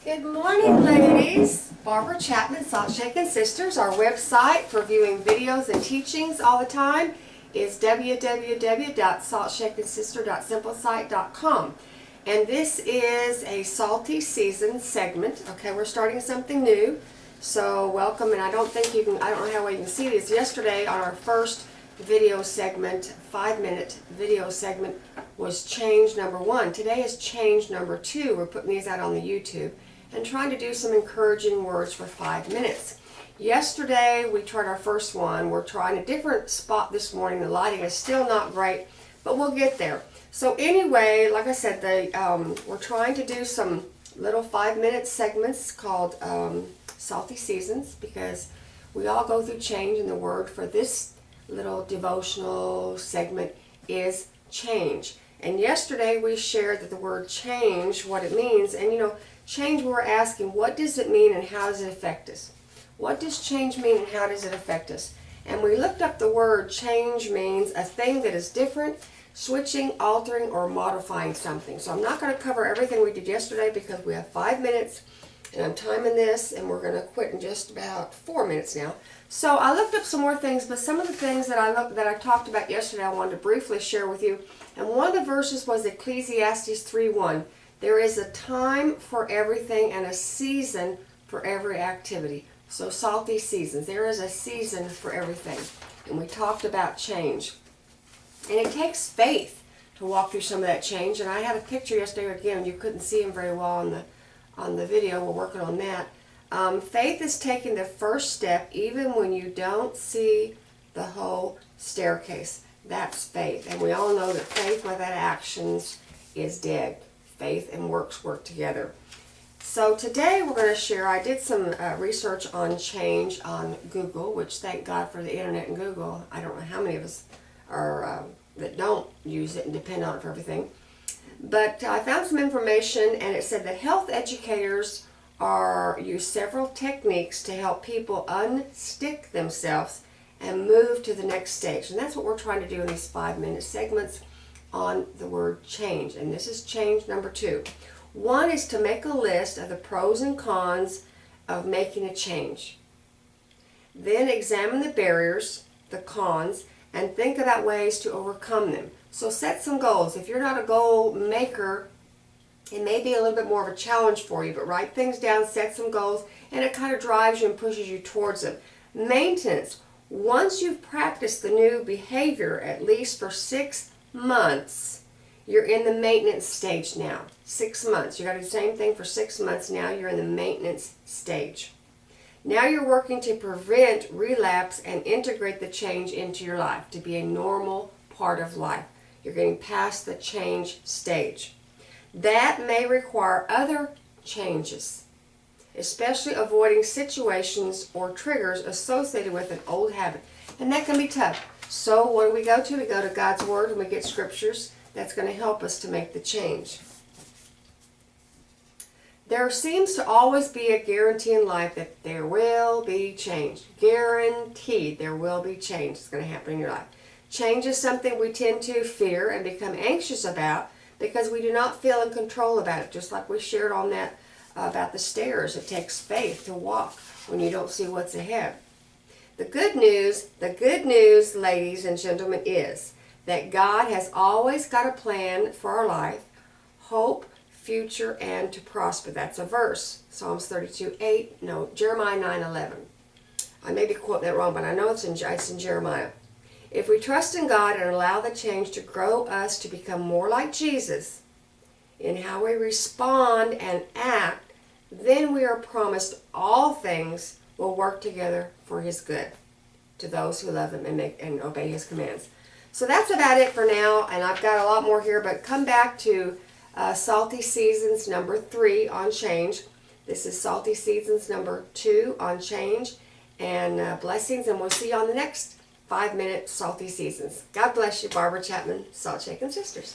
Good morning, ladies. Barbara Chapman, Salt Shakin Sisters. Our website for viewing videos and teachings all the time is www.saltshakinsister.simplesite.com. And this is a salty season segment. Okay, we're starting something new. So welcome, and I don't know how well you can see this. Yesterday on our first video segment, 5-minute video segment, was change number 1. Today is change number 2. We're putting these out on the YouTube and trying to do some encouraging words for 5 minutes. Yesterday we tried our first one. We're trying a different spot this morning. The lighting is still not great, but we'll get there. So anyway, like I said, we're trying to do some little 5-minute segments called Salty Seasons, because we all go through change, and the word for this little devotional segment is change. And yesterday we shared that the word change, what it means, and change, we were asking, what does it mean and how does it affect us? What does change mean and how does it affect us? And we looked up the word change means a thing that is different, switching, altering, or modifying something. So I'm not going to cover everything we did yesterday because we have 5 minutes and I'm timing this, and we're going to quit in just about 4 minutes now. So I looked up some more things, but some of the things that I talked about yesterday I wanted to briefly share with you. And one of the verses was Ecclesiastes 3:1. There is a time for everything and a season for every activity. So salty seasons. There is a season for everything. And we talked about change. And it takes faith to walk through some of that change. And I had a picture yesterday, again, you couldn't see him very well on the video. We're working on that. Faith is taking the first step even when you don't see the whole staircase. That's faith. And we all know that faith without actions is dead. Faith and works work together. So today we're going to share, I did some research on change on Google, which thank God for the internet and Google. I don't know how many of us are that don't use it and depend on it for everything. But I found some information, and it said that health educators use several techniques to help people unstick themselves and move to the next stage. And that's what we're trying to do in these 5-minute segments on the word change. And this is change number 2. One is to make a list of the pros and cons of making a change. Then examine the barriers, the cons, and think about ways to overcome them. So set some goals. If you're not a goal maker, it may be a little bit more of a challenge for you, but write things down, set some goals, and it kind of drives you and pushes you towards them. Maintenance. Once you've practiced the new behavior, at least for 6 months, you're in the maintenance stage now. 6 months. You got to do the same thing for 6 months. Now you're in the maintenance stage. Now you're working to prevent relapse and integrate the change into your life to be a normal part of life. You're getting past the change stage. That may require other changes, especially avoiding situations or triggers associated with an old habit. And that can be tough. So what do we go to? We go to God's Word and we get scriptures that's going to help us to make the change. There seems to always be a guarantee in life that there will be change. Guaranteed there will be change that's going to happen in your life. Change is something we tend to fear and become anxious about because we do not feel in control about it. Just like we shared on that about the stairs. It takes faith to walk when you don't see what's ahead. The good news, ladies and gentlemen, is that God has always got a plan for our life, hope, future, and to prosper. That's a verse. Psalms 32:8. No, Jeremiah 9:11. I may be quoting that wrong, but I know it's in Jeremiah. If we trust in God and allow the change to grow us to become more like Jesus in how we respond and act, then we are promised all things will work together for His good to those who love Him and obey His commands. So that's about it for now, and I've got a lot more here, but come back to Salty Seasons number 3 on change. This is Salty Seasons number 2 on change, and blessings, and we'll see you on the next 5-minute Salty Seasons. God bless you. Barbara Chapman, Salt Shakin Sisters.